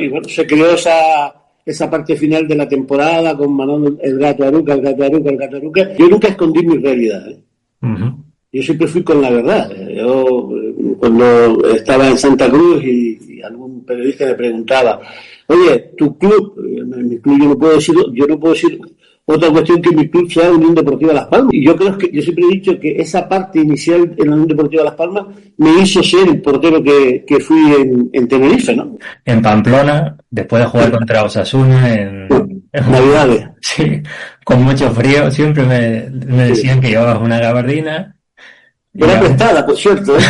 y bueno, se creó esa parte final de la temporada con Manolo, el gato Aruca, el gato Aruca, el gato Aruca. Yo nunca escondí mi realidad, ¿eh? Uh-huh. Yo siempre fui con la verdad. Yo, cuando estaba en Santa Cruz y algún periodista me preguntaba, oye, tu club, en mi club yo no puedo decir otra cuestión que mi club sea Unión Deportiva Las Palmas. Y yo creo que yo siempre he dicho que esa parte inicial en la Unión Deportiva Las Palmas me hizo ser el portero que fui en Tenerife, ¿no? En Pamplona, después de jugar contra Osasuna en Navidades. Sí, con mucho frío, siempre me decían que llevabas una gabardina. Era prestada, por cierto, ¿eh?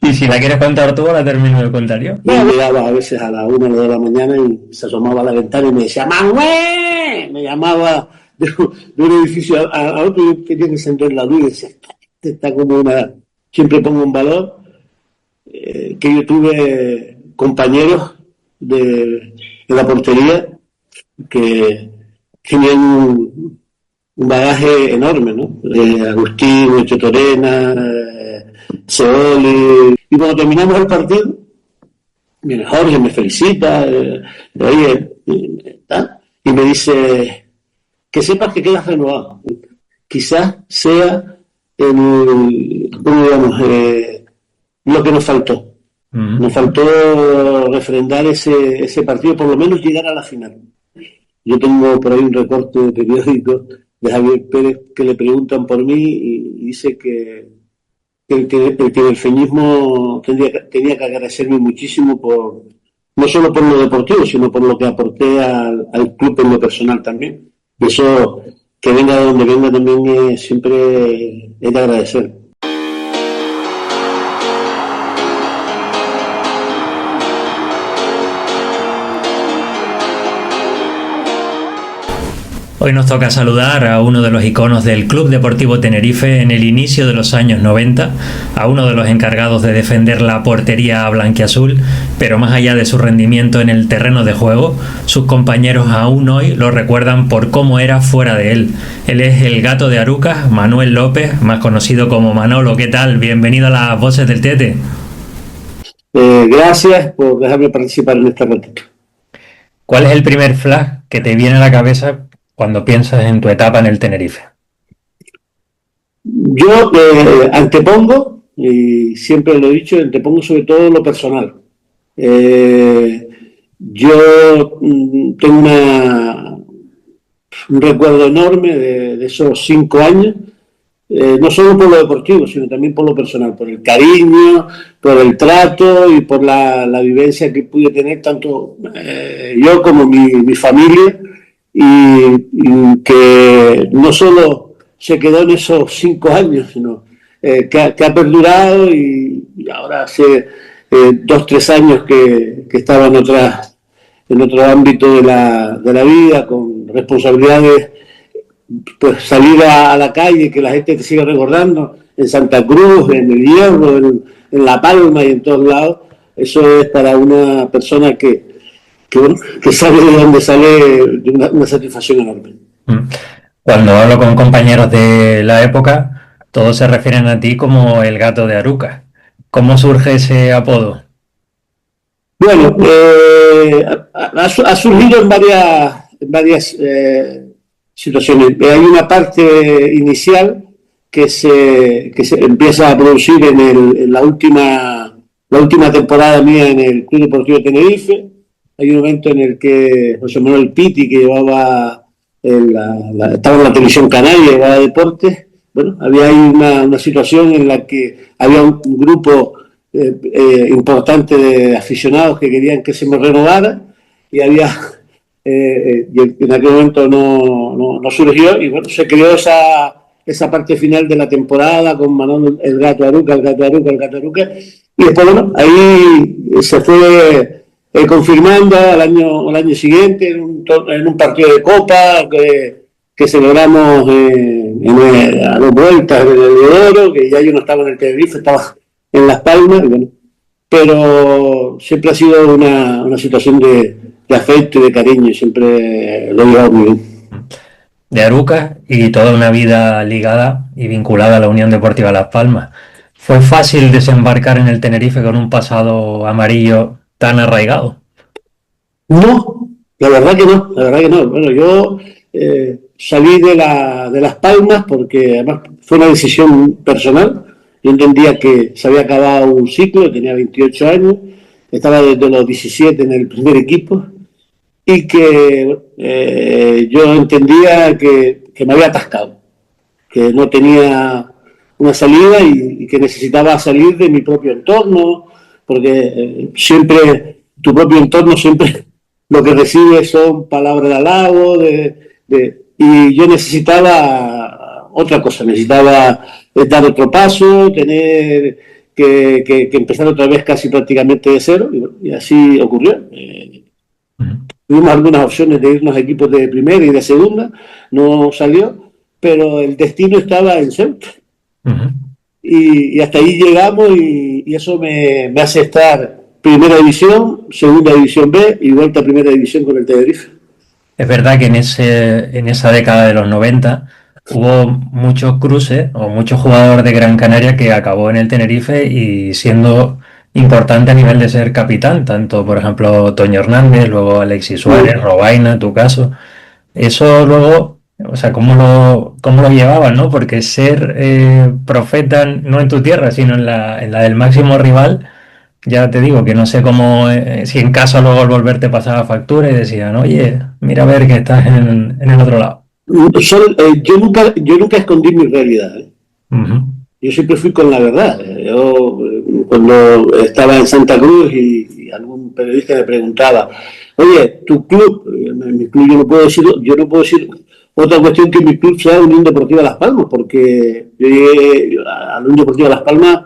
Y si la quieres contar tú, la termino de contar yo. Yo llegaba a veces a las 1 o 2 de la mañana y se asomaba a la ventana y me decía ¡Manuel! Me llamaba de un edificio a otro y yo tenía que encender la luz y decía, está como una... Siempre pongo en valor que yo tuve compañeros de la portería que tenían un bagaje enorme, ¿no? Agustín, Echo Torena, Seoli. Y cuando terminamos el partido, viene Jorge, me felicita, oye, y me dice que sepas que quedas renovado. Quizás sea lo que nos faltó. Uh-huh. Nos faltó refrendar ese partido, por lo menos llegar a la final. Yo tengo por ahí un recorte de periódico de Javier Pérez que le preguntan por mí y dice que el tinerfeñismo tenía que agradecerme muchísimo no solo por lo deportivo, sino por lo que aporté al club en lo personal también. Y eso, que venga de donde venga, también siempre es de agradecer. Hoy nos toca saludar a uno de los iconos del Club Deportivo Tenerife en el inicio de los años 90, a uno de los encargados de defender la portería blanquiazul, pero más allá de su rendimiento en el terreno de juego, sus compañeros aún hoy lo recuerdan por cómo era fuera de él. Él es el gato de Arucas, Manuel López, más conocido como Manolo. ¿Qué tal? Bienvenido a las Voces del Tete. Gracias por dejarme participar en esta ratito. ¿Cuál es el primer flash que te viene a la cabeza cuando piensas en tu etapa en el Tenerife? Yo antepongo, y siempre lo he dicho, antepongo sobre todo lo personal. Yo tengo un recuerdo enorme de esos 5 años, no solo por lo deportivo, sino también por lo personal, por el cariño, por el trato y por la vivencia que pude tener tanto yo como mi familia. Y que no solo se quedó en esos 5 años, sino que ha perdurado y ahora hace 2-3 años que estaba en otro ámbito de la vida, con responsabilidades, pues salir a la calle, que la gente te siga recordando, en Santa Cruz, en El Hierro, en La Palma y en todos lados. Eso es para una persona que sabe de dónde sale una satisfacción enorme. Cuando hablo con compañeros de la época, todos se refieren a ti como el gato de Arucas. ¿Cómo surge ese apodo? Bueno, ha surgido en varias situaciones. Hay una parte inicial que se empieza a producir en la última temporada mía en el Club Deportivo Tenerife. Hay un momento en el que José Manuel Pitti, que estaba en la televisión canaria, llevaba deportes. Bueno, había ahí una situación en la que había un grupo importante de aficionados que querían que se me renovara y había y en aquel momento no surgió y bueno, se creó esa parte final de la temporada con Manolo, el gato Aruca, el gato Aruca, el gato Aruca, y después bueno, ahí se fue confirmando al año siguiente en un partido de Copa que celebramos a 2 vueltas en el Deodoro, que ya yo no estaba en el Tenerife, estaba en Las Palmas, y bueno, pero siempre ha sido una situación de afecto y de cariño, y siempre lo he llevado muy bien. De Arucas y toda una vida ligada y vinculada a la Unión Deportiva Las Palmas. ¿Fue fácil desembarcar en el Tenerife con un pasado amarillo tan arraigado? No, la verdad que no, la verdad que no. Bueno, yo salí de Las Palmas porque además fue una decisión personal. Yo entendía que se había acabado un ciclo, tenía 28 años, estaba desde los 17 en el primer equipo y que yo entendía que me había atascado, que no tenía una salida y que necesitaba salir de mi propio entorno, porque siempre, tu propio entorno siempre lo que recibes son palabras de halago, y yo necesitaba otra cosa, necesitaba dar otro paso, tener que empezar otra vez casi prácticamente de cero, y así ocurrió. Tuvimos algunas opciones de irnos a equipos de primera y de segunda, no salió, pero el destino estaba en Ceuta. Ujú. Y hasta ahí llegamos y eso me hace estar primera división, segunda división B y vuelta a primera división con el Tenerife. Es verdad que en esa década de los 90 hubo muchos cruces o muchos jugadores de Gran Canaria que acabó en el Tenerife y siendo importante a nivel de ser capitán, tanto por ejemplo Toño Hernández, luego Alexis Suárez, Mm. Robaina, tu caso. Eso luego, o sea, cómo lo llevaban, ¿no? Porque ser profeta no en tu tierra, sino en la del máximo rival, ya te digo que no sé cómo, si en casa luego al volverte pasaba factura y decían, oye, mira a ver que estás en el otro lado. Yo nunca escondí mi realidad, ¿eh? Ujú, Yo siempre fui con la verdad. Yo, cuando estaba en Santa Cruz y algún periodista me preguntaba, oye, tu club, en mi club yo no puedo decir otra cuestión que mi club sea Unión Deportiva Las Palmas, porque yo llegué a la Unión Deportiva Las Palmas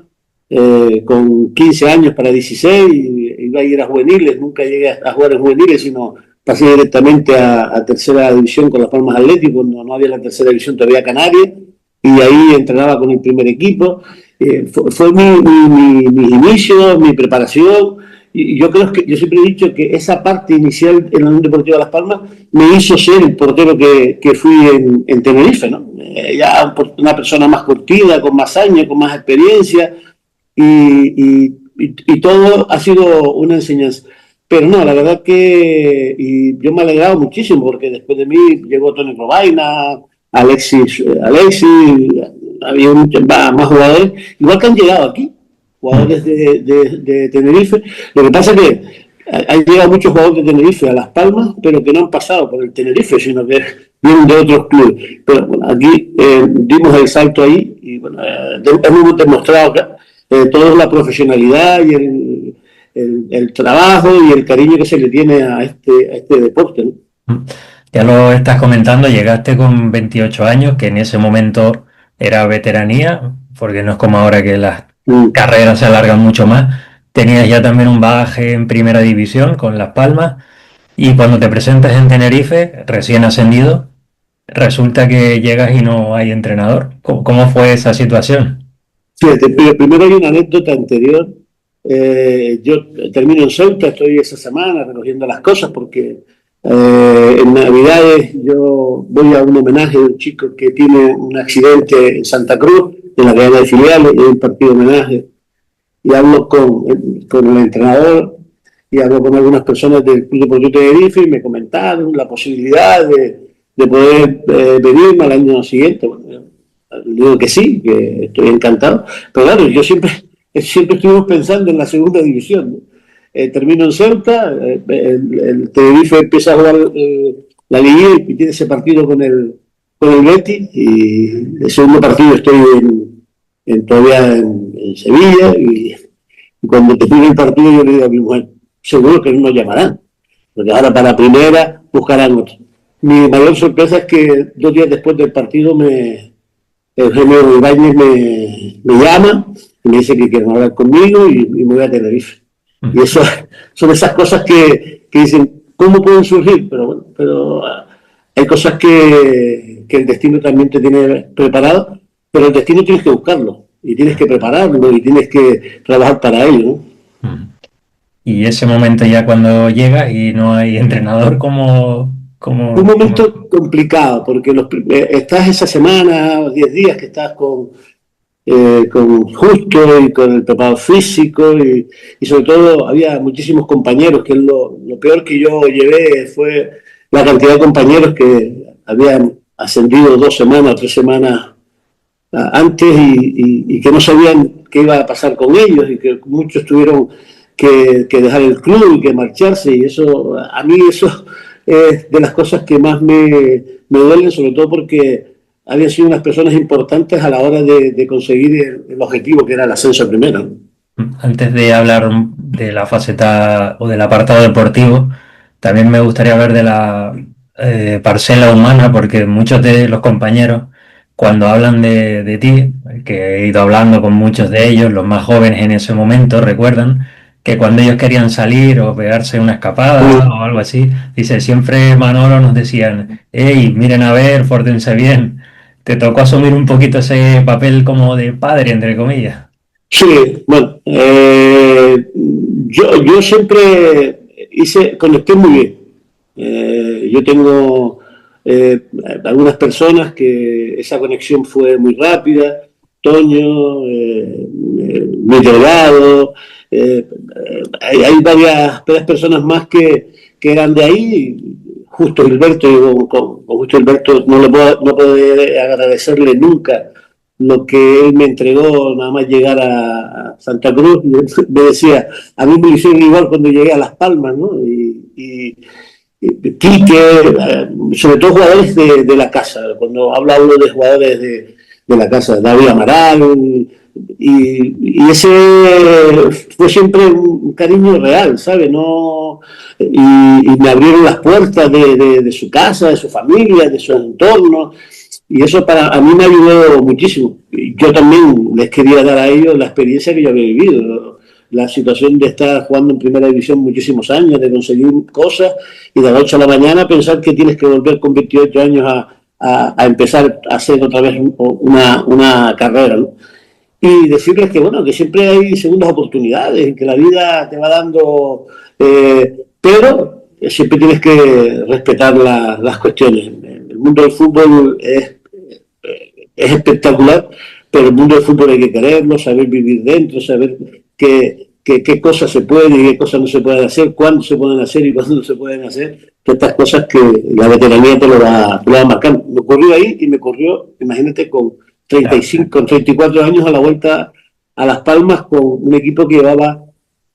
con 15 años para 16, iba a ir a juveniles, nunca llegué a jugar en juveniles, sino pasé directamente a tercera división con Las Palmas Atlético, no había la tercera división todavía Canarias, y ahí entrenaba con el primer equipo. Fue mis inicios, mi preparación, y yo creo que yo siempre he dicho que esa parte inicial en la Unión Deportiva Las Palmas me hizo ser el portero que fui en Tenerife, ¿no? Ya una persona más curtida, con más años, con más experiencia, y todo ha sido una enseñanza. Pero no, la verdad que yo me he alegrado muchísimo porque después de mí llegó Tony Robaina, Alexis, había más jugadores, igual que han llegado aquí, ujú. jugadores de Tenerife. Lo que pasa es que han llegado muchos jugadores de Tenerife a Las Palmas, pero que no han pasado por el Tenerife, sino que vienen de otros clubes. Pero bueno, aquí dimos el salto ahí y bueno, hemos demostrado que toda la profesionalidad y el trabajo y el cariño que se le tiene a este deporte, ¿no? Ya lo estás comentando, llegaste con 28 años, que en ese momento era veteranía, porque no es como ahora que las Mm. carreras se alargan mucho más. Tenías ya también un bagaje en primera división con Las Palmas y cuando te presentas en Tenerife, recién ascendido, resulta que llegas y no hay entrenador. ¿Cómo fue esa situación? Fíjate, pero primero hay una anécdota anterior. Yo termino en Ceuta, estoy esa semana recogiendo las cosas porque en Navidades yo voy a un homenaje de un chico que tiene un accidente en Santa Cruz, en la cadena de filiales, y hay un partido de homenaje. Y hablo con el entrenador y hablo con algunas personas del Club Deportivo Tenerife y me comentaron la posibilidad de poder venirme al año siguiente. Bueno, yo digo que sí, que estoy encantado. Pero claro, siempre estuvimos pensando en la segunda división, ¿no? Termino en Ceuta, el Tenerife empieza a jugar la Liga y tiene ese partido con el Betis y el segundo partido estoy todavía en Sevilla y cuando termine el partido yo le digo a mi mujer, seguro que no nos llamarán, porque ahora para primera buscarán otro. Mi mayor sorpresa es que 2 días después del partido Eugenio Ibáñez me llama y me dice que quieren hablar conmigo y me voy a Tenerife. Y eso son esas cosas que dicen, ¿cómo pueden surgir? Pero bueno, hay cosas que el destino también te tiene preparado, pero el destino tienes que buscarlo y tienes que prepararlo y tienes que trabajar para ello, ¿no? Y ese momento ya cuando llegas y no hay entrenador, Un cómo? momento complicado, porque estás esa semana, 10 días que estás con Justo y con el preparador físico y sobre todo había muchísimos compañeros, que lo peor que yo llevé fue la cantidad de compañeros que habían ascendido 2 semanas, 3 semanas antes y que no sabían qué iba a pasar con ellos y que muchos tuvieron que dejar el club y que marcharse y eso, a mí eso es de las cosas que más me duelen, sobre todo porque habían sido unas personas importantes a la hora de conseguir el objetivo que era el ascenso primero. Antes de hablar de la faceta o del apartado deportivo, también me gustaría hablar de la parcela humana, porque muchos de los compañeros, cuando hablan de ti, que he ido hablando con muchos de ellos, los más jóvenes en ese momento, recuerdan que cuando ellos querían salir o pegarse una escapada o algo así, dice, siempre Manolo nos decían, hey, miren a ver, pórtense bien. Te tocó asumir un poquito ese papel como de padre, entre comillas. Sí, bueno, yo siempre conecté muy bien. Yo tengo algunas personas que esa conexión fue muy rápida. Toño, Luis Delgado, hay varias personas más que eran de ahí. Justo Gilberto, con Justo Gilberto no puedo agradecerle nunca lo que él me entregó nada más llegar a Santa Cruz. Me decía, a mí me hicieron igual cuando llegué a Las Palmas, ¿no? Quique, sobre todo jugadores de la casa. Cuando habla uno de jugadores de la casa, David Amaral, y ese fue siempre un cariño real, ¿sabes? No, y me abrieron las puertas de su casa, de su familia, de su entorno. Y eso a mí me ayudó muchísimo. Yo también les quería dar a ellos la experiencia que yo había vivido. La situación de estar jugando en primera división muchísimos años, de conseguir cosas y de la noche a la mañana pensar que tienes que volver con 28 años a empezar a hacer otra vez una carrera, ¿no? Y decirles que, bueno, que siempre hay segundas oportunidades, que la vida te va dando, pero siempre tienes que respetar las cuestiones. El mundo del fútbol es espectacular, pero el mundo del fútbol hay que quererlo, saber vivir dentro, saber qué cosas se pueden y qué cosas no se pueden hacer, cuándo se pueden hacer y cuándo no se pueden hacer, que estas cosas que la veteranía te lo va marcando. Me ocurrió ahí y me ocurrió, imagínate, con 35, con 34 años a la vuelta a Las Palmas con un equipo que llevaba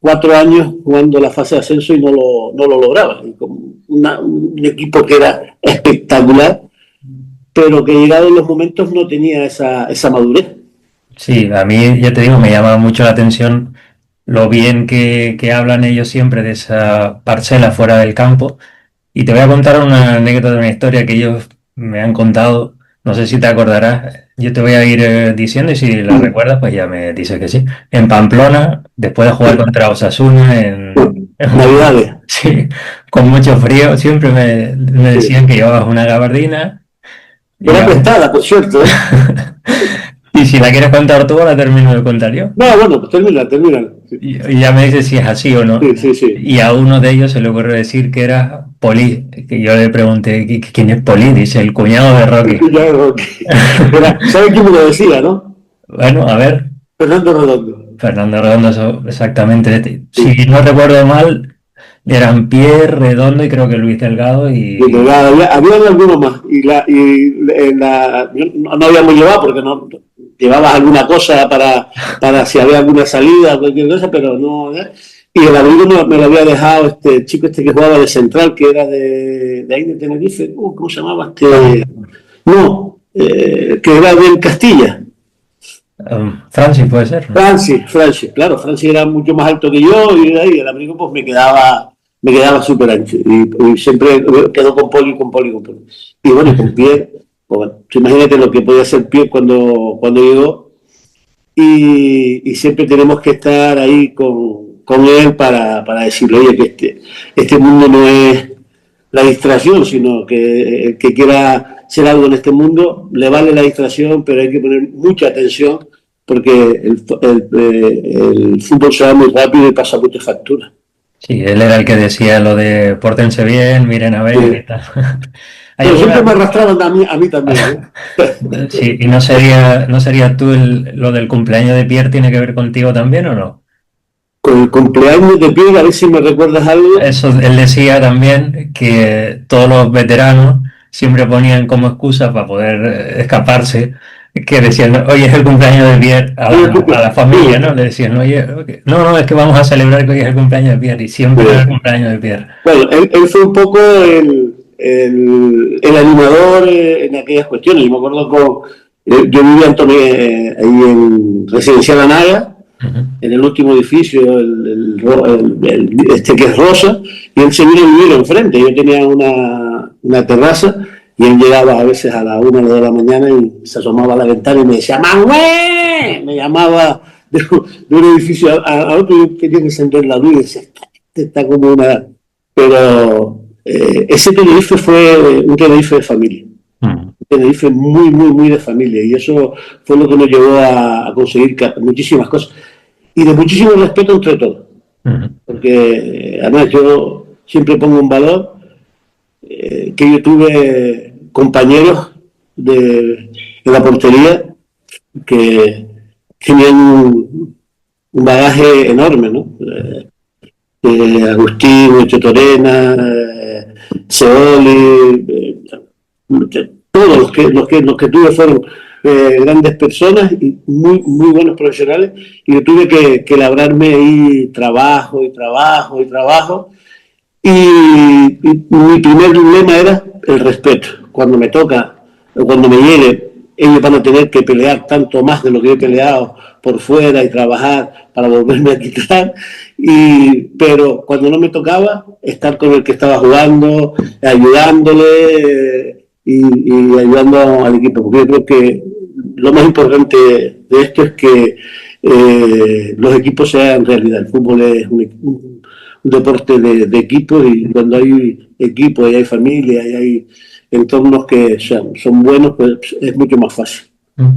4 años jugando la fase de ascenso y no lo lograba. Y con un equipo que era espectacular, pero que llegado en los momentos no tenía esa madurez. Sí, a mí, ya te digo, me llama mucho la atención lo bien que hablan ellos siempre de esa parcela fuera del campo. Y te voy a contar una anécdota de una historia que ellos me han contado. No sé si te acordarás. Yo te voy a ir diciendo y si la recuerdas, pues ya me dices que sí. En Pamplona, después de jugar contra Osasuna Navidades. sí, con mucho frío, siempre me decían que llevabas una gabardina. Era prestada, por cierto. Y si la quieres contar tú, la termino de contar yo. No, bueno, pues termina. Sí. Y ya me dices si es así o no. Sí. Y a uno de ellos se le ocurrió decir que era Poli. Que yo le pregunté, ¿quién es Poli? Dice, el cuñado de Rocky. El cuñado de Rocky. ¿Sabes quién me lo decía, no? Bueno, a ver. Fernando Redondo. Fernando Redondo, exactamente. Si no recuerdo mal, eran Pierre, Redondo y creo que Luis Delgado. Había algunos más. No habíamos llevado porque no llevabas alguna cosa para si había alguna salida o cualquier cosa, pero no. Y el abrigo me lo había dejado el chico que jugaba de central, que era de ahí de Tenerife. ¿Cómo se llamaba? No, que era del Castilla. Francis puede ser, ¿no? Francis, claro, Francis era mucho más alto que yo y ahí el abrigo pues me quedaba súper ancho y siempre quedó con Poli. Y bueno, con Pierre, pues, imagínate lo que podía hacer Pierre cuando llegó y siempre tenemos que estar ahí con él para decirle, oye, que este mundo no es la distracción, sino que el que quiera ser algo en este mundo, le vale la distracción, pero hay que poner mucha atención porque el fútbol se va muy rápido y pasa muchas facturas. Sí, él era el que decía lo de pórtense bien, miren a ver y Sí. tal. ¿Hay Pero siempre me alguna? arrastraban a mí también, Sí, y no sería tú lo del cumpleaños de Pierre tiene que ver contigo también o no? Con el cumpleaños de Pierre, a ver si me recuerdas algo. Eso, él decía también que todos los veteranos siempre ponían como excusa para poder escaparse, que decían, oye, es el cumpleaños de Pierre, a la familia, Sí, ¿no? Le decían, oye, ok, no, no, es que vamos a celebrar que hoy es el cumpleaños de Pierre, y siempre era el sí. cumpleaños de Pierre. Bueno, él fue un poco el animador en aquellas cuestiones. Yo me acuerdo yo vivía ahí en Residencial Anaga, Ujú. en el último edificio, este que es rosa, y él se vino a vivir enfrente. Yo tenía una terraza y él llegaba a veces a la 1 o 2 de la mañana y se asomaba a la ventana y me decía, ¡Manuel! Me llamaba de un edificio a otro y yo quería encender la luz y decía, este está como una... Pero ese Tenerife fue un Tenerife de familia. Mm, Tenerife muy, muy, muy de familia y eso fue lo que nos llevó a conseguir muchísimas cosas y de muchísimo respeto entre todos, mm. porque además yo siempre pongo en valor que yo tuve compañeros de la portería que tenían un bagaje enorme, ¿no? Agustín, Echo Torena, Seoli, todos los que tuve fueron grandes personas y muy, muy buenos profesionales y yo tuve que labrarme ahí trabajo y trabajo y trabajo y mi primer lema era el respeto. Cuando me toca, o cuando me llegue, ellos van a tener que pelear tanto más de lo que yo he peleado por fuera y trabajar para volverme a quitar. Pero cuando no me tocaba, estar con el que estaba jugando, ayudándole y ayudando al equipo. Porque yo creo que lo más importante de esto es que los equipos sean realidad. El fútbol es un deporte de equipo y cuando hay equipo y hay familia y hay entornos que son buenos, pues es mucho más fácil. Mm.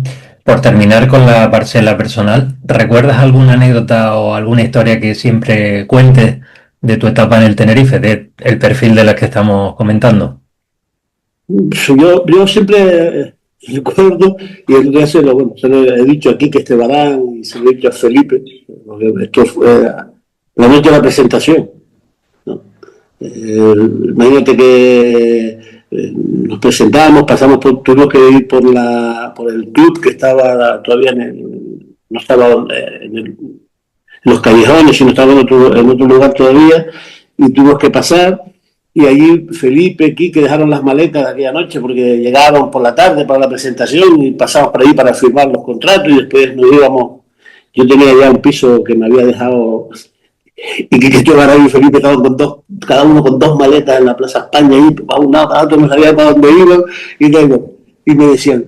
Por terminar con la parcela personal, ¿recuerdas alguna anécdota o alguna historia que siempre cuentes de tu etapa en el Tenerife, de el perfil de la que estamos comentando? Yo siempre recuerdo, y el día bueno, se lo he dicho aquí que Estebarán y se lo he dicho a Felipe, porque esto fue la noche de la presentación, ¿no? Imagínate que nos presentamos, tuvimos que ir por el club que estaba todavía no estaba en los callejones, sino estaba en otro lugar todavía, y tuvimos que pasar. Y allí Felipe, Quique dejaron las maletas de aquella noche porque llegaron por la tarde para la presentación y pasamos por ahí para firmar los contratos y después nos íbamos. Yo tenía ya un piso que me había dejado y que Garay y Felipe estaban cada uno con 2 maletas en la Plaza España, y para un lado, para otro, no sabía para dónde iban, y me decían,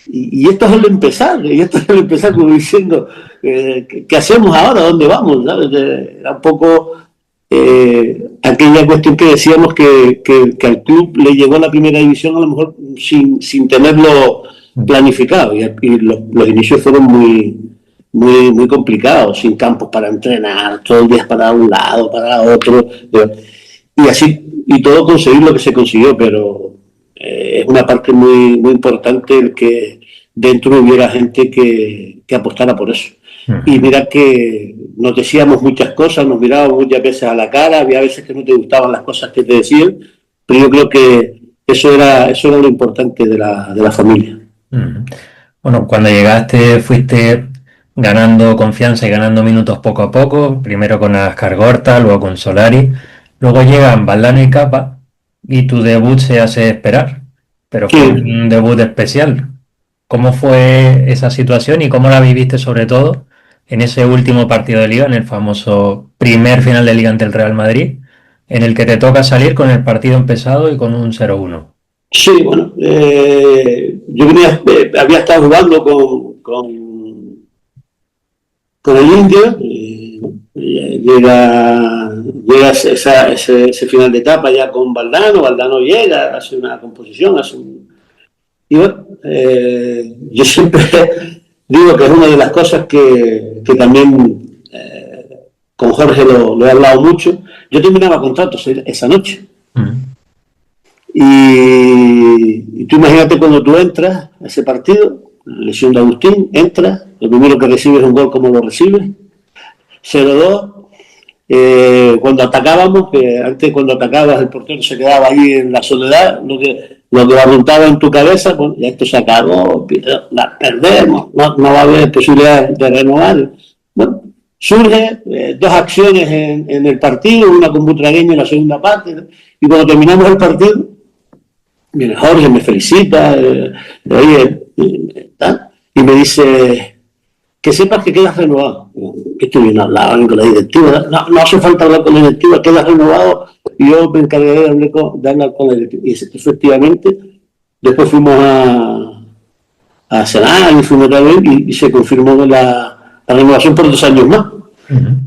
y esto es el empezar, y esto es el empezar como diciendo, ¿qué hacemos ahora? ¿Dónde vamos? ¿Sabes? Era un poco aquella cuestión que decíamos que al club le llegó la primera división a lo mejor sin tenerlo planificado, y los inicios fueron muy, muy, muy complicado, sin campos para entrenar, todo el día para un lado, para otro, y así, y todo conseguir lo que se consiguió, pero es una parte muy, muy importante el que dentro hubiera gente que apostara por eso. Y Ujú. mira que nos decíamos muchas cosas, nos mirábamos muchas veces a la cara, había veces que no te gustaban las cosas que te decían, pero yo creo que eso era lo importante de la familia. Ujú. Bueno, cuando llegaste fuiste ganando confianza y ganando minutos poco a poco, primero con Ascar Gorta, luego con Solari, luego llegan Valdano y Capa y tu debut se hace esperar, pero fue Sí, un debut especial. ¿Cómo fue esa situación y cómo la viviste sobre todo en ese último partido de liga, en el famoso primer final de liga ante el Real Madrid, en el que te toca salir con el partido empezado y con un 0-1? sí, bueno, yo había estado jugando con el Indio, llega ese final de etapa ya con Valdano llega, hace una composición, y bueno, yo siempre digo que es una de las cosas que también con Jorge lo he hablado mucho. Yo terminaba contrato esa noche. Y tú imagínate cuando tú entras a ese partido, lesión de Agustín, entras, lo primero que recibes es un gol como lo recibes, 0-2. Cuando atacábamos, que antes cuando atacabas el portero se quedaba ahí en la soledad, lo que apuntaba en tu cabeza, pues ya esto se acabó, la perdemos, no va a haber posibilidad de renovar. Bueno, surge 2 acciones en el partido, una con Butragueño en la segunda parte, ¿no? Y cuando terminamos el partido, viene Jorge, me felicita, y me dice que sepas que quedas renovado. Que estoy bien hablado con la directiva, no hace falta hablar con la directiva, quedas renovado, y yo me encargaré de hablar con la directiva. Y efectivamente, después fuimos a cenar y fuimos otra vez y se confirmó la renovación por 2 años más,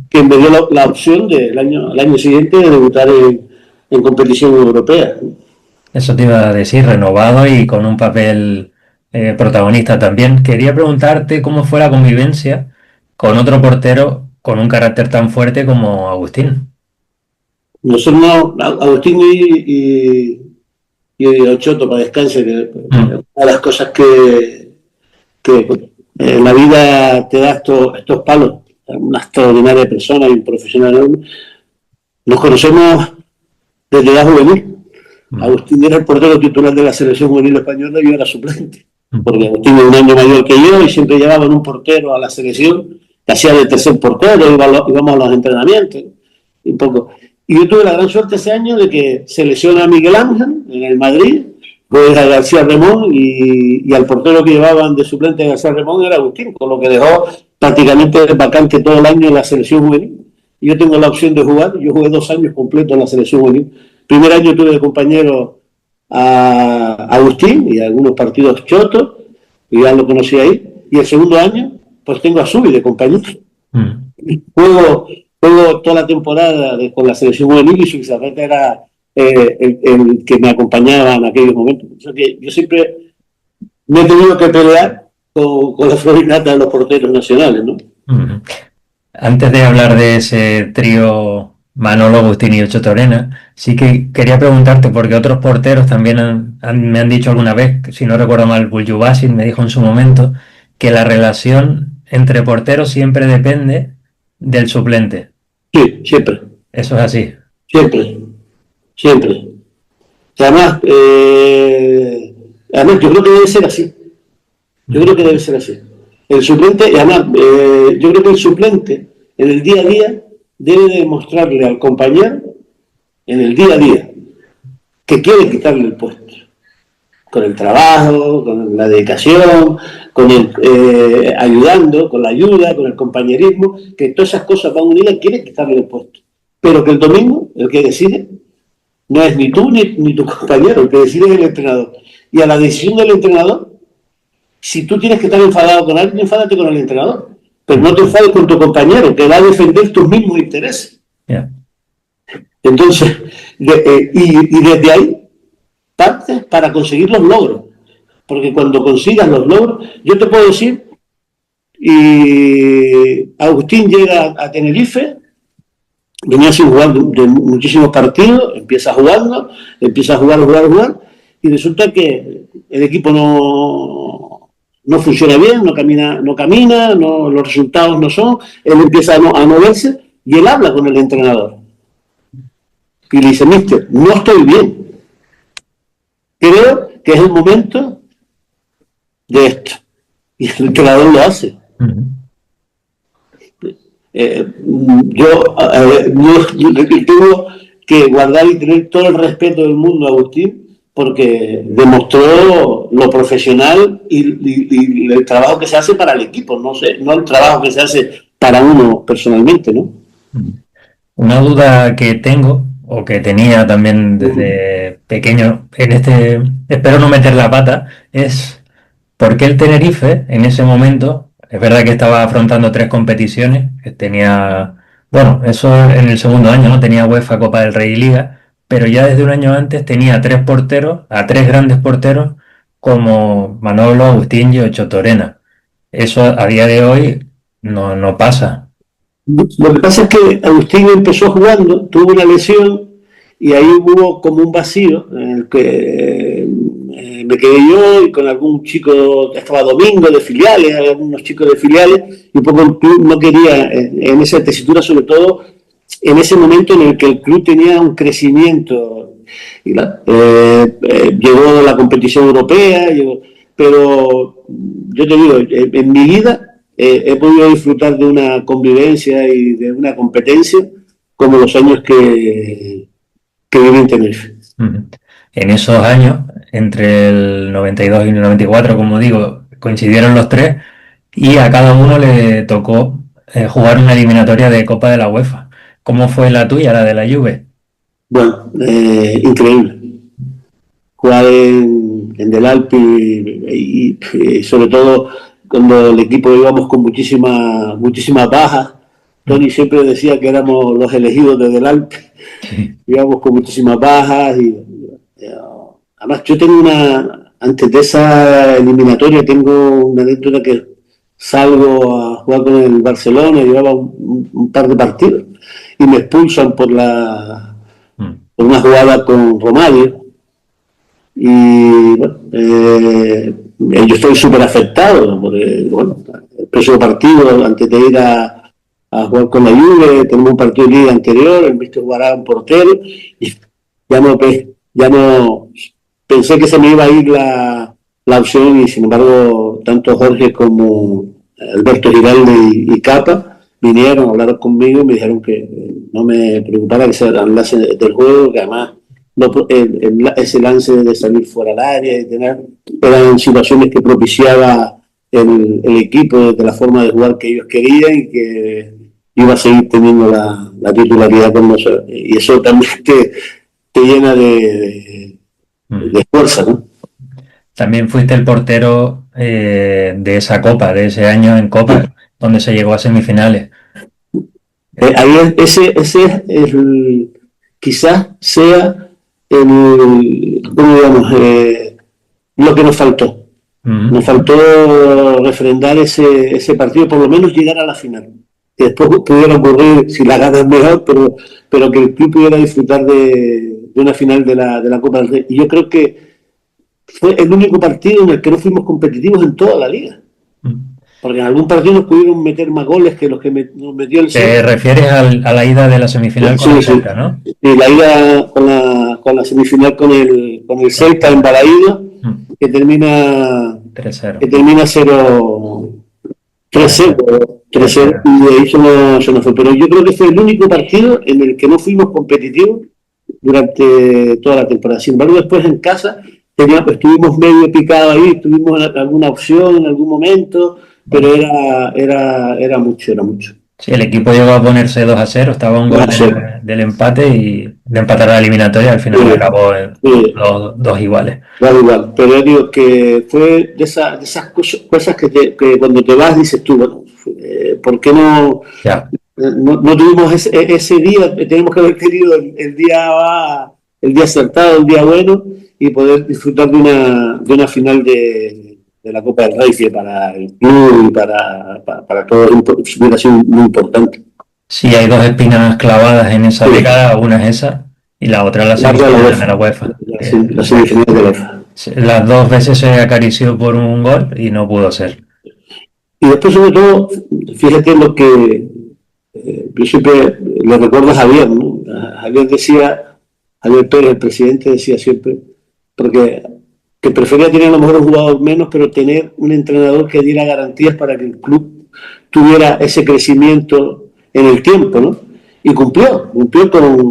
que me dio la opción del año siguiente de debutar en competición europea. Eso te iba a decir, renovado y con un papel protagonista también. Quería preguntarte cómo fue la convivencia con otro portero con un carácter tan fuerte como Agustín. Nosotros no, Agustín y Ochoto, para descansar, que una de las cosas que en la vida te da estos palos, una extraordinaria persona y un profesional enorme. Nos conocemos desde edad juvenil. Agustín era el portero titular de la selección juvenil española y yo era suplente, porque Agustín es un año mayor que yo y siempre llevaban un portero a la selección que hacía de tercer portero, íbamos a los entrenamientos y poco. Y yo tuve la gran suerte ese año de que se lesiona a Miguel Ángel en el Madrid, pues a García Remón, y al portero que llevaban de suplente de García Remón era Agustín, con lo que dejó prácticamente vacante todo el año en la selección juvenil. Y yo tengo la opción de jugar, yo jugué 2 años completos en la selección juvenil. Primer año tuve de compañero a Agustín y algunos partidos chotos, y ya lo conocí ahí. Y el segundo año, pues tengo a Subi de compañero. Juego toda la temporada con la selección juvenil y Subizarreta era el que me acompañaba en aquellos momentos. O sea que yo siempre me he tenido que pelear con la florinata de los porteros nacionales, ¿no? Antes de hablar de ese trío Manolo, Agustín y Ochoa Torena, sí que quería preguntarte, porque otros porteros también me han dicho alguna vez, si no recuerdo mal, Buljubasic me dijo en su momento, que la relación entre porteros siempre depende del suplente. Sí, siempre. Eso es así. Siempre. Y además, yo creo que debe ser así. El suplente, y además, yo creo que el suplente en el día a día debe demostrarle al compañero en el día a día que quiere quitarle el puesto, con el trabajo, con la dedicación, con el ayudando, con la ayuda, con el compañerismo, que todas esas cosas van unidas, quiere quitarle el puesto, pero que el domingo el que decide no es ni tú ni tu compañero, el que decide es el entrenador, y a la decisión del entrenador, si tú tienes que estar enfadado con alguien, enfádate con el entrenador, pero no te enfades con tu compañero, que va a defender tus mismos intereses. Yeah. Entonces, y desde ahí partes para conseguir los logros. Porque cuando consigas los logros, yo te puedo decir, y Agustín llega a Tenerife, venía sin jugar de muchísimos partidos, empieza jugando, empieza a jugar, y resulta que el equipo no funciona bien, no camina, los resultados no son, él empieza a moverse y él habla con el entrenador. Y le dice, mister, no estoy bien. Creo que es el momento de esto. Y el entrenador lo hace. Yo tengo que guardar y tener todo el respeto del mundo a Agustín, porque demostró lo profesional y el trabajo que se hace para el equipo, no el trabajo que se hace para uno personalmente, ¿no? Una duda que tengo, o que tenía también desde pequeño, espero no meter la pata, es por qué el Tenerife en ese momento, es verdad que estaba afrontando 3 competiciones, que tenía, bueno, eso en el segundo año, ¿no? Tenía UEFA, Copa del Rey y Liga, pero ya desde un año antes tenía a 3 grandes porteros como Manolo, Agustín y Ochoa Torena. Eso a día de hoy no pasa. Lo que pasa es que Agustín empezó jugando, tuvo una lesión y ahí hubo como un vacío en el que me quedé yo y con algún chico, estaba Domingo de filiales, algunos chicos de filiales, y un poco el club no quería, en esa tesitura sobre todo, en ese momento en el que el club tenía un crecimiento. Y llegó la competición europea, pero yo te digo, en mi vida he podido disfrutar de una convivencia y de una competencia como los años que viví en Tenerife. En esos años, entre el 92 y el 94, como digo, coincidieron los tres y a cada uno le tocó jugar una eliminatoria de Copa de la UEFA. ¿Cómo fue la tuya, la de la Juve? Bueno, increíble. Jugar en Del Alpi y sobre todo cuando el equipo íbamos con muchísimas bajas. Tony siempre decía que éramos los elegidos de Del Alpi. Íbamos con muchísimas bajas y además yo tengo antes de esa eliminatoria tengo una anécdota que salgo a jugar con el Barcelona, llevaba un par de partidos y me expulsan por una jugada con Romario y bueno, yo estoy súper afectado, ¿no? Porque bueno, el próximo partido antes de ir a jugar con la Juve, tenemos un partido de liga anterior, el mister jugará un portero y ya no pensé que se me iba a ir la opción y sin embargo tanto Jorge como Alberto Giralde y Capa vinieron, hablaron conmigo y me dijeron que no me preocupara que se enlace del juego, que además ese lance de salir fuera del área y eran situaciones que propiciaba el equipo de la forma de jugar que ellos querían y que iba a seguir teniendo la titularidad con nosotros y eso también te llena de fuerza, ¿no? También fuiste el portero de esa Copa, de ese año en Copa, donde se llegó a semifinales. Ahí ese es quizás sea digamos, lo que nos faltó. Nos faltó refrendar ese partido, por lo menos llegar a la final. Que después pudiera ocurrir, si la ganas mejor, pero que el club pudiera disfrutar de una final de la Copa del Rey. Y yo creo que fue el único partido en el que no fuimos competitivos en toda la liga. Porque en algún partido nos pudieron meter más goles que los que nos metió el Celta. ¿Te refieres a la ida de la semifinal con el Celta, no? Sí, la ida con la semifinal con el Celta en Balaído, que termina 3-0. Que termina 3-0 y de ahí se nos fue. Pero yo creo que fue el único partido en el que no fuimos competitivos durante toda la temporada. Sin embargo, después en casa estuvimos medio picados ahí, tuvimos alguna opción en algún momento, pero era mucho. Sí, el equipo llegó a ponerse 2-0, estaba un gol del empate y de empatar la eliminatoria, al final acabó los dos iguales. Claro, igual, pero yo digo que fue de esas cosas que cuando te vas dices tú, bueno, ¿por qué no tuvimos ese día? Tenemos que haber tenido el día acertado, el día bueno y poder disfrutar de una final de la Copa del Rey, que para el club y para todos hubiera sido muy importante. Sí, hay dos espinas clavadas en esa década, una es esa y la otra la semifinal de la UEFA. La semifinal de la UEFA. Las dos veces se acarició por un gol y no pudo ser. Y después, sobre todo, fíjate lo que yo siempre le recuerdo a Javier, ¿no? Javier Pérez, el presidente, decía siempre, porque que prefería tener a lo mejor un jugador menos, pero tener un entrenador que diera garantías para que el club tuviera ese crecimiento en el tiempo, ¿no? Y cumplió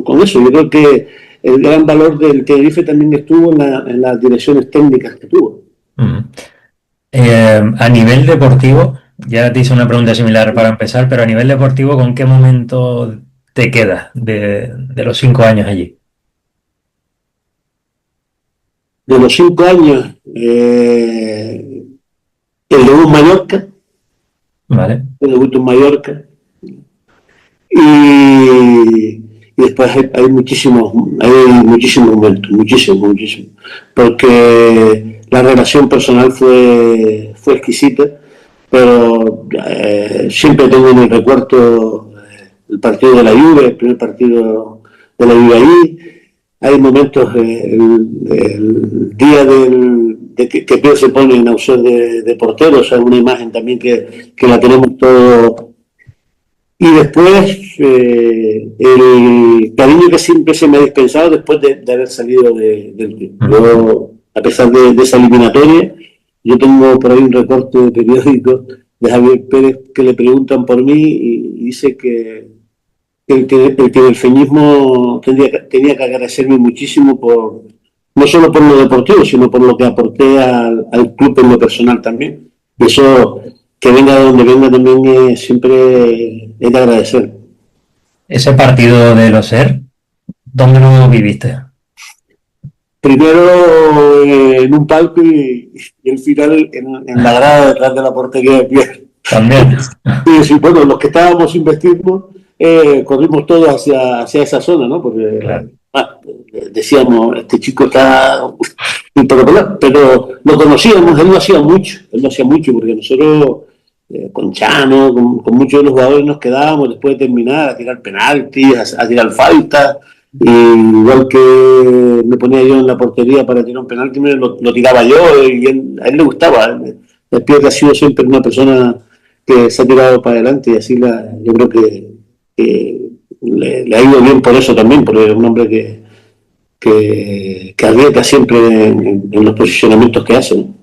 con eso. Yo creo que el gran valor del Tenerife también estuvo en las direcciones técnicas que tuvo. A nivel deportivo, ya te hice una pregunta similar para empezar, pero a nivel deportivo, ¿con qué momento te quedas de los 5 años allí? De los 5 años, el debut en Mallorca. Vale. El debut en Mallorca. Y después hay muchísimos momentos, muchísimos. Porque la relación personal fue exquisita, pero siempre tengo en el recuerdo el partido de la Juve, el primer partido de la Juve ahí. Hay momentos, el día que Pedro se pone en auxilio de portero, o sea, una imagen también que la tenemos todo. Y después, el cariño que siempre se me ha dispensado después de haber salido del club. Yo, a pesar de esa eliminatoria, yo tengo por ahí un recorte de periódico de Javier Pérez que le preguntan por mí y dice que el tinerfeñismo tenía que agradecerme muchísimo no solo por lo deportivo, sino por lo que aporté al club en lo personal también. Y eso, que venga de donde venga, también siempre es de agradecer. Ese partido de los SER, ¿dónde lo viviste? Primero en un palco y el final en la grada detrás de la portería de Pierre. También. Sí, bueno, los que estábamos sin vestirnos, corrimos todos hacia esa zona, ¿no? Porque claro, decíamos, este chico está impopular, pero lo conocíamos, él lo hacía mucho, porque nosotros con Chano, con muchos de los jugadores nos quedábamos después de terminar a tirar penaltis, a tirar faltas, y igual que me ponía yo en la portería para tirar un penalti, lo tiraba yo, y a él le gustaba. El Pierre ha sido siempre una persona que se ha tirado para adelante, y así yo creo que le ha ido bien por eso también, porque es un hombre que arriesga siempre en los posicionamientos que hace, ¿no?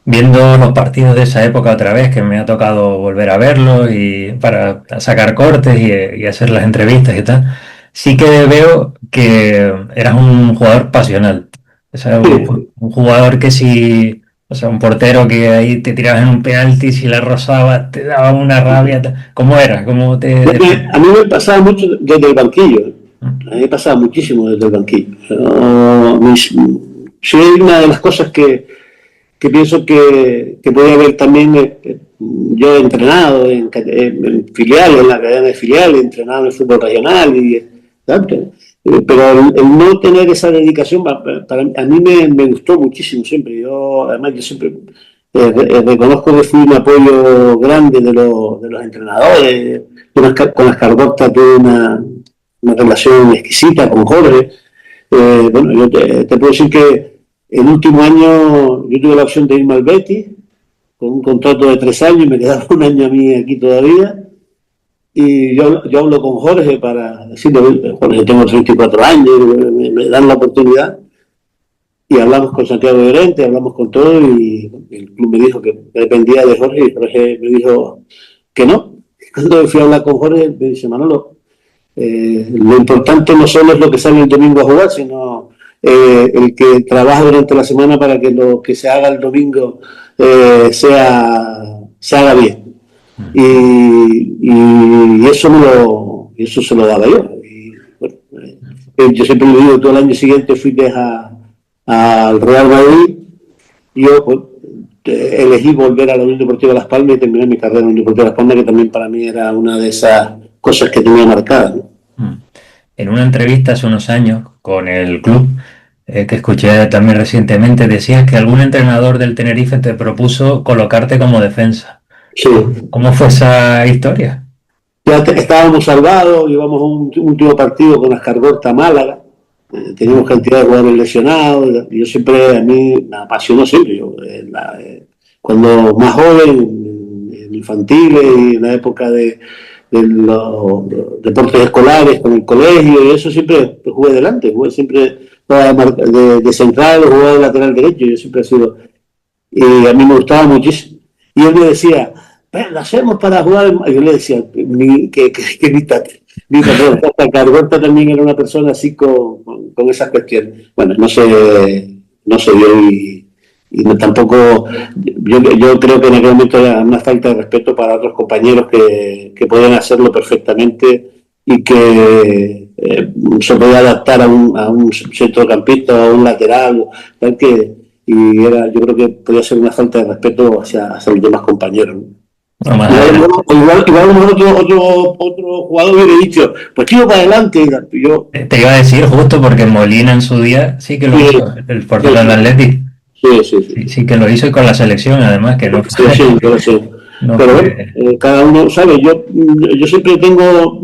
Viendo los partidos de esa época otra vez, que me ha tocado volver a verlos y para sacar cortes y hacer las entrevistas y tal, sí que veo que eras un jugador pasional. O sea, un jugador que si, o sea, un portero que ahí te tirabas en un penalti, si la rozabas, te daba una rabia. ¿Cómo era? ¿Cómo te...? A mí me pasaba mucho desde el banquillo. A mí me pasaba muchísimo desde el banquillo. Sí, una de las cosas que pienso que podía haber también, yo he entrenado en filiales, en la cadena de filiales, he entrenado en el fútbol regional, pero el no tener esa dedicación a mí me gustó muchísimo siempre. Además yo siempre reconozco que fui un apoyo grande de los entrenadores. Con las Cargota tuve una relación exquisita con Jorge. Bueno, yo te puedo decir que el último año yo tuve la opción de irme al Betis con un contrato de 3 años y me quedaba un año a mí aquí todavía. Y yo hablo con Jorge para decirle, Jorge, tengo 34 años, me dan la oportunidad. Y hablamos con Santiago Llorente, hablamos con todo, y el club me dijo que dependía de Jorge, y Jorge me dijo que no. Cuando fui a hablar con Jorge, me dice, Manolo, lo importante no solo es lo que sale el domingo a jugar, sino el que trabaja durante la semana para que lo que se haga el domingo se haga bien. Y eso se lo daba yo. Y, bueno, yo siempre le digo, todo el año siguiente fui al Real Madrid, y yo pues, elegí volver a la Unión Deportiva Las Palmas y terminé mi carrera en la Unión Deportiva Las Palmas, que también para mí era una de esas cosas que tenía marcadas, ¿no? En una entrevista hace unos años con el club, que escuché también recientemente, decías que algún entrenador del Tenerife te propuso colocarte como defensa. Sí. ¿Cómo fue esa historia? Ya estábamos salvados, llevamos un último partido con las Cargota Málaga, teníamos cantidad de jugadores lesionados, y yo siempre, a mí me apasionó siempre, cuando más joven, en infantiles y en la época de los deportes escolares con el colegio, y eso siempre jugué delante, jugué de central, jugué de lateral derecho, yo siempre he sido, y a mí me gustaba muchísimo. Y él me decía, lo hacemos para jugar, y yo le decía, mi Cargota también era una persona así con esas cuestiones. Bueno, no se dio, y no, tampoco, yo creo que en aquel momento era una falta de respeto para otros compañeros que podían hacerlo perfectamente, y que se podía adaptar a un centrocampista o a un lateral, yo creo que podía ser una falta de respeto hacia los demás compañeros, ¿no? Igual otro jugador hubiera dicho, pues tiro para adelante. Te iba a decir justo porque Molina en su día sí que lo hizo, el portero del Athletic. Sí, que lo hizo, y con la selección además, que no fue. Sí. No Pero bueno, fue... cada uno, ¿sabe? Yo siempre hago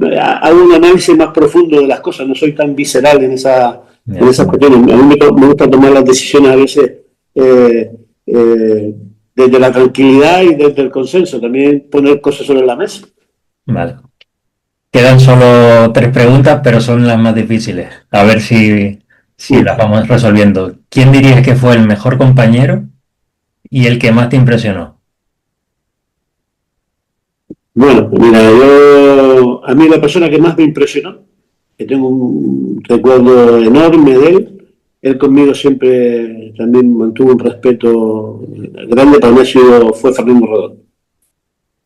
un análisis más profundo de las cosas, no soy tan visceral en Ya. esas cuestiones. A mí me gusta tomar las decisiones a veces eh, eh, desde la tranquilidad y desde el consenso, también poner cosas sobre la mesa. Vale. Quedan solo 3 preguntas, pero son las más difíciles. A ver si las Mm. vamos resolviendo. ¿Quién dirías que fue el mejor compañero y el que más te impresionó? Bueno, pues mira, a mí la persona que más me impresionó, que tengo un recuerdo enorme de él conmigo siempre también mantuvo un respeto grande, para mí fue Fernando Rodón.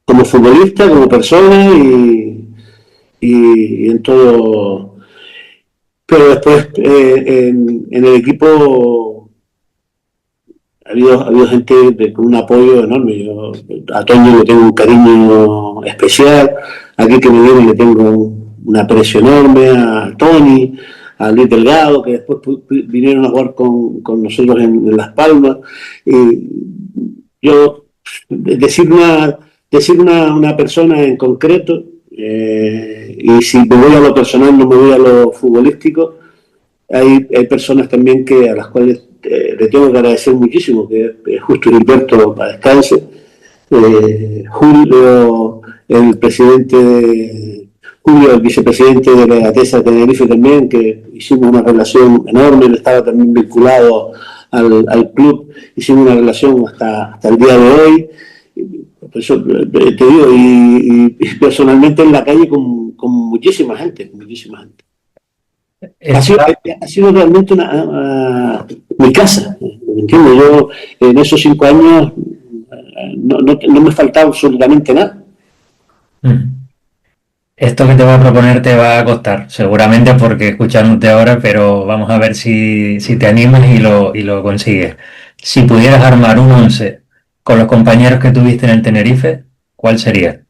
Como futbolista, como persona y en todo. Pero después en el equipo ha habido gente con un apoyo enorme. Yo a Toño le tengo un cariño especial, aquí que me viene le tengo un aprecio enorme, a Tony, a Luis Delgado, que después vinieron a jugar con nosotros en Las Palmas. Y yo, decir una persona en concreto, y si me voy a lo personal, no me voy a lo futbolístico, hay personas también a las cuales le tengo que agradecer muchísimo, que es Justo Gilberto, para descanse, Julio, el Julio, el vicepresidente de la ATESA de Tenerife también, que hicimos una relación enorme, él estaba también vinculado al club, hicimos una relación hasta el día de hoy. Por eso te digo, y personalmente en la calle con muchísima gente, con muchísima gente. Ha sido, Esta, ha sido realmente mi casa, ¿me entiendes? Yo en esos 5 años no me faltaba absolutamente nada. esto que te voy a proponer te va a costar, seguramente porque escuchándote ahora, pero vamos a ver si te animas y lo consigues. Si pudieras armar un 11 con los compañeros que tuviste en el Tenerife, ¿cuál sería?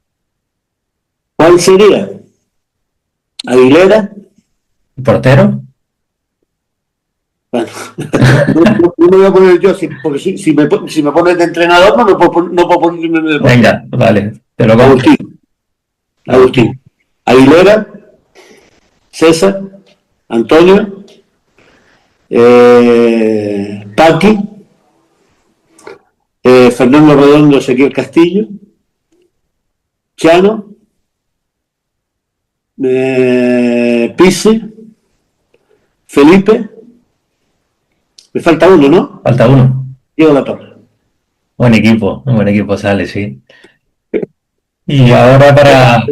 ¿Cuál sería? Aguilera, ¿Portero? bueno, no me voy a poner yo, porque si me pones de entrenador no puedo ponerme de portero. Venga, vale, te lo compro. Agustín, Agustín. Agustín. Aguilera, César, Antonio, Paqui, Fernando Redondo, Ezequiel Castillo, Chano, Pise, Felipe, me falta uno, ¿no? Falta uno. Diego La Torre. Un buen equipo sale, sí. Y ahora para...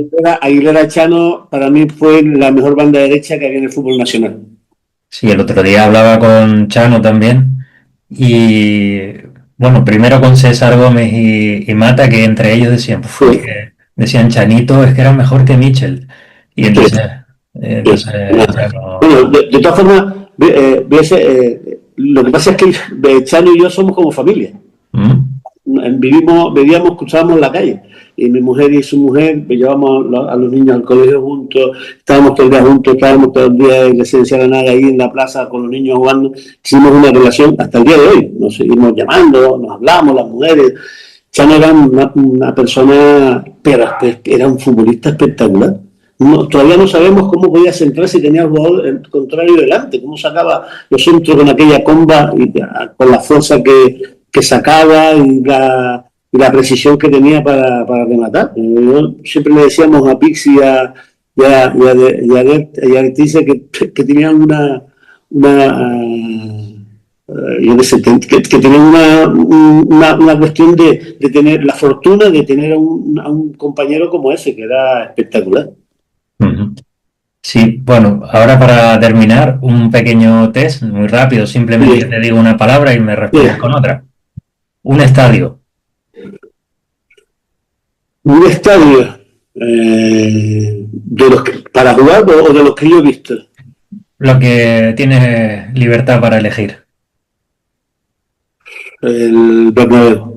Aguilera Chano para mí fue la mejor banda derecha que había en el fútbol nacional. Sí, el otro día hablaba con Chano también. Y bueno, primero con César Gómez y Mata, que entre ellos decían, "Puf, es Sí, que decían Chanito es que era mejor que Mitchell". Y sí, entonces, sí. Chano, Bueno, de todas formas, lo que pasa es que Chano y yo somos como familia. ¿Mm? Vivíamos, cruzábamos la calle. Y mi mujer y su mujer, llevamos a los niños al colegio juntos, estábamos todo el día juntos, estábamos todo el día en la Residencia Granada ahí en la plaza con los niños jugando. Hicimos una relación hasta el día de hoy. Nos seguimos llamando, nos hablamos, las mujeres. Chano era una persona, pero era un futbolista espectacular. Todavía no sabemos cómo podía centrar si tenía el jugador el contrario delante, cómo sacaba los centros con aquella comba y con la fuerza que sacaba y la precisión que tenía para rematar. Yo siempre le decíamos a Pixi y a Leticia que tenían yo que tenían una cuestión de tener la fortuna de tener a un compañero como ese, que era espectacular. Ujú. Sí, bueno, ahora para terminar, un pequeño test muy rápido, simplemente Bien, te digo una palabra y me respondes bien. con otra. Un estadio, Un estadio para jugar o de los que yo he visto. lo que tienes libertad para elegir. El Bernabéu.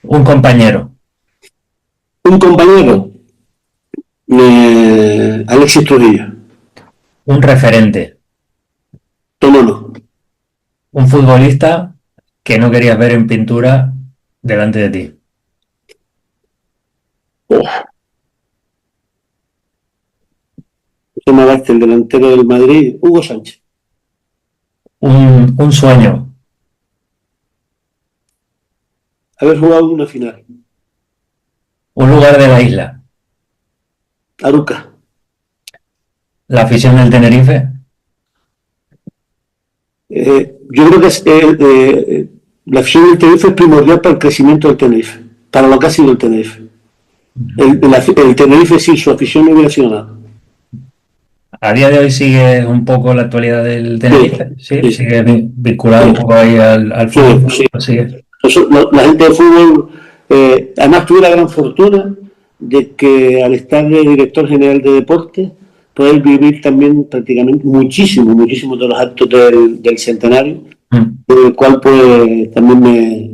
Un compañero, Un compañero, Alexis Trujillo. un referente, Tomono. un futbolista que no querías ver en pintura delante de ti. Oh, se llama el delantero del Madrid, Hugo Sánchez. Un sueño, Haber jugado una final. un lugar de la isla, Aruca. la afición del Tenerife. Yo creo que la afición del Tenerife es primordial para el crecimiento del Tenerife, para lo que ha sido el Tenerife. El Tenerife sin su afición no hubiera sido nada. A día de hoy sigue un poco la actualidad del Tenerife, sí, Sí, sigue vinculado sí, un poco ahí al sí, fútbol, sí. lo sigue. La gente de fútbol, además tuve la gran fortuna de que al estar de director general de deportes, poder vivir también prácticamente muchísimo de los actos del centenario, Mm. del cual pues también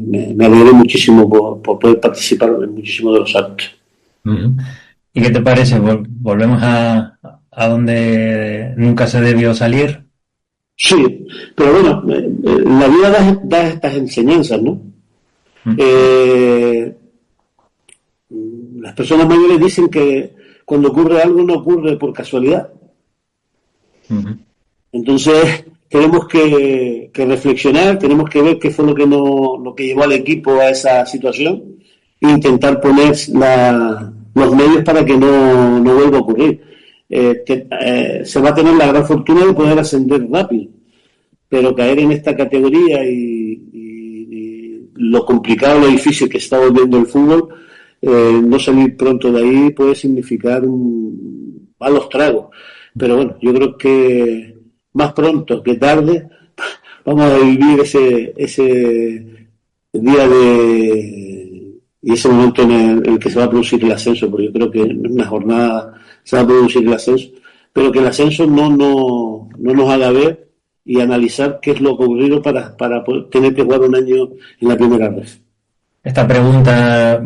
me alegré muchísimo por poder participar en muchísimos de los actos. Ujú. ¿Y qué te parece? Volvemos a donde nunca se debió salir. Sí, pero bueno, la vida da estas enseñanzas, ¿no? Mm. Eh, las personas mayores dicen que cuando ocurre algo no ocurre por casualidad. Ujú. Entonces tenemos que reflexionar, tenemos que ver qué fue lo que llevó al equipo a esa situación e intentar poner los medios para que no vuelva a ocurrir. Se va a tener la gran fortuna de poder ascender rápido, pero caer en esta categoría y lo complicado, lo difícil que está volviendo el fútbol, no salir pronto de ahí puede significar malos tragos. Pero bueno, yo creo que más pronto que tarde vamos a vivir ese día y ese momento en el que se va a producir el ascenso, porque yo creo que en una jornada se va a producir el ascenso, pero que el ascenso no nos haga ver y analizar qué es lo ocurrido para poder tener que jugar un año en la primera vez. Esta pregunta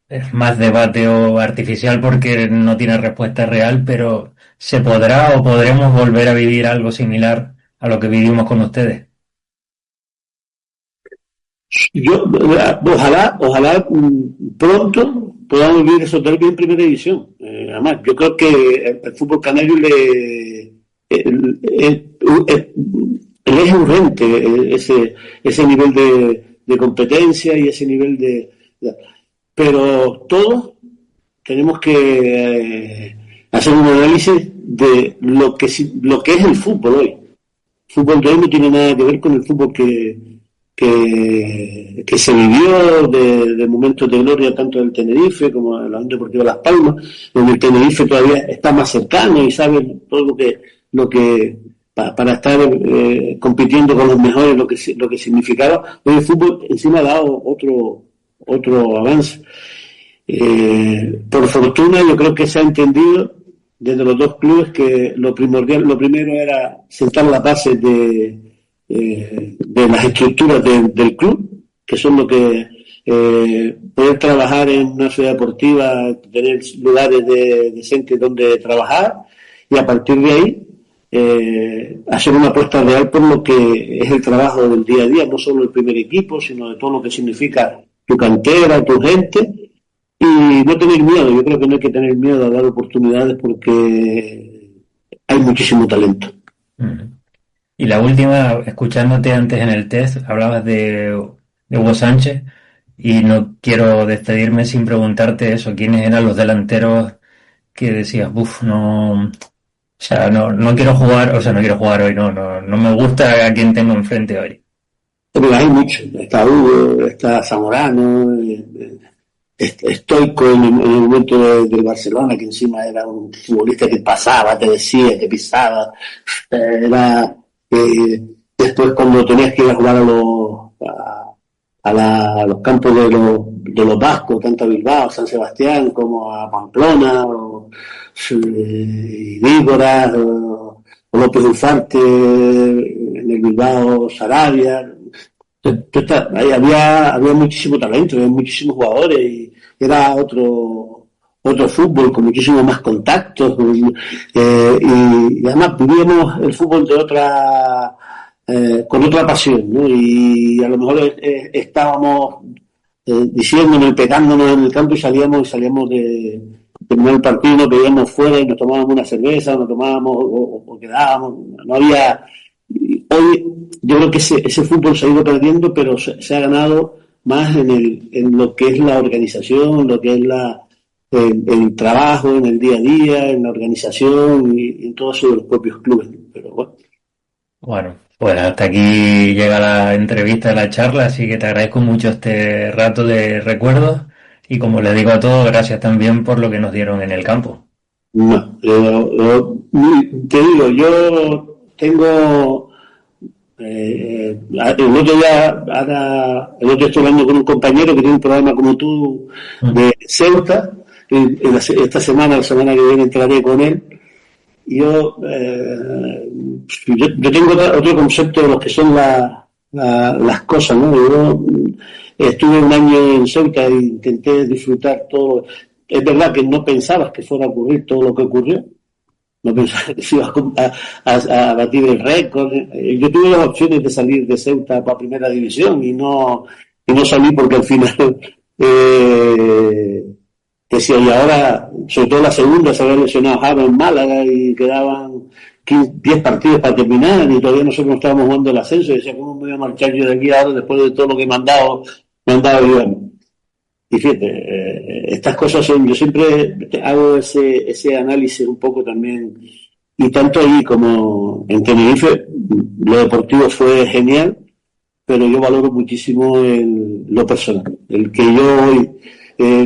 es más debate o artificial porque no tiene respuesta real, pero ¿se podrá o podremos volver a vivir algo similar a lo que vivimos con ustedes? Ojalá pronto podamos vivir esos derbis en primera división. Además, yo creo que el fútbol canario es urgente ese nivel de competencia y ese nivel pero todos tenemos que hacer un análisis de lo que es el fútbol hoy. El fútbol de hoy no tiene nada que ver con el fútbol que se vivió de momentos de gloria tanto del Tenerife como de la Unión Deportiva Las Palmas, donde el Tenerife todavía está más cercano y sabe todo para estar compitiendo con los mejores, lo que significaba. Hoy el fútbol encima ha dado otro avance. Por fortuna yo creo que se ha entendido desde los dos clubes que lo primero era sentar las bases de las estructuras del club, que son lo que poder trabajar en una ciudad deportiva, tener lugares decentes donde trabajar y a partir de ahí hacer una apuesta real por lo que es el trabajo del día a día, no solo el primer equipo, sino de todo lo que significa tu cantera, tu gente y no tener miedo. Yo creo que no hay que tener miedo a dar oportunidades porque hay muchísimo talento. Ujú. Y la última, escuchándote antes en el test, hablabas de Hugo Sánchez y no quiero despedirme sin preguntarte eso, ¿quiénes eran los delanteros que decías, uff, no, o sea, no quiero jugar, o sea, no quiero jugar hoy, no me gusta a quien tengo enfrente hoy? Pero hay mucho. Está Hugo, está Zamorano, Stoico en el momento del Barcelona, que encima era un futbolista que pasaba, te decía, que pisaba. Era después cuando tenías que ir a jugar a los campos de los vascos, tanto a Bilbao, San Sebastián, como a Pamplona, Vígora, o López Ufarte, en el Bilbao, Sarabia. Ahí había muchísimo talento, había muchísimos jugadores y era otro fútbol con muchísimo más contactos y además vivíamos el fútbol con otra pasión, ¿no? Y a lo mejor estábamos diciéndonos y pegándonos en el campo y salíamos de terminar el partido, nos veíamos fuera y nos tomábamos una cerveza, nos tomábamos o quedábamos, no había... Hoy yo creo que ese fútbol se ha ido perdiendo, pero se ha ganado más en lo que es la organización, lo que es el trabajo en el día a día, en la organización y en todo eso de los propios clubes. Pero bueno. Bueno, pues hasta aquí llega la entrevista, la charla, así que te agradezco mucho este rato de recuerdos y como les digo a todos, gracias también por lo que nos dieron en el campo. No, te digo, yo tengo el otro día estoy hablando con un compañero que tiene un programa como tú de Ceuta, esta semana, la semana que viene entraré con él. Yo tengo otro concepto de lo que son las cosas, ¿no? Yo estuve un año en Ceuta e intenté disfrutar todo. Es verdad que no pensabas que fuera a ocurrir todo lo que ocurrió, no pensaba que se iba a batir el récord. Yo tuve las opciones de salir de Ceuta para Primera División y no salí porque al final decía, y ahora, sobre todo la segunda, se había lesionado Java en Málaga y quedaban 10 partidos para terminar y todavía nosotros no estábamos jugando el ascenso y decía, ¿cómo me voy a marchar yo de aquí ahora después de todo lo que me han dado digamos? Y fíjate, estas cosas son, yo siempre hago ese análisis un poco también, y tanto ahí como en Tenerife, lo deportivo fue genial, pero yo valoro muchísimo lo personal, el que yo hoy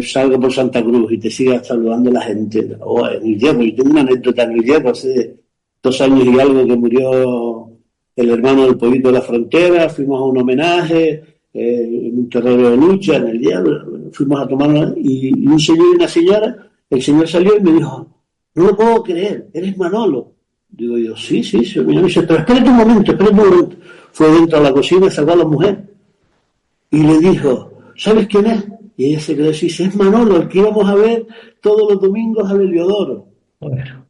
salga por Santa Cruz y te siga saludando la gente, o en el Hierro, yo tengo una anécdota en el Hierro, hace 2 años y algo que murió el hermano del Pollito de la Frontera, fuimos a un homenaje, en un terreno de lucha, en el Diablo, fuimos a tomar y un señor y una señora, el señor salió y me dijo, no lo puedo creer, eres Manolo. Digo yo, sí, señor. Me dice, pero espérate un momento. Fue dentro de la cocina, sacó a la mujer y le dijo, ¿sabes quién es? Y ella se quedó y dice, es Manolo, el que íbamos a ver todos los domingos a Heliodoro. Bueno.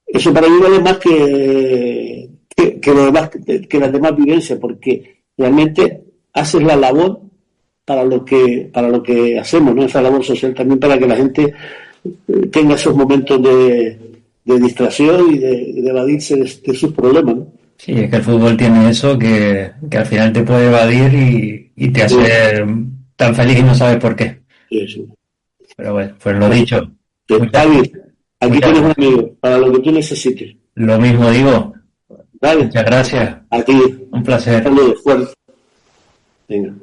Eso para mí vale más que las demás vivencias, porque realmente haces la labor para lo que hacemos, ¿no? Esa labor social también para que la gente tenga esos momentos de distracción y de evadirse de sus problemas, ¿no? Sí, es que el fútbol tiene eso que al final te puede evadir y te hace tan feliz y no sabes por qué. Sí. Pero bueno, pues lo dicho. Aquí tienes un amigo para lo que tú necesites. Lo mismo digo. Vale. Muchas gracias. A ti. Un placer. Saludos, fuerte. Venga.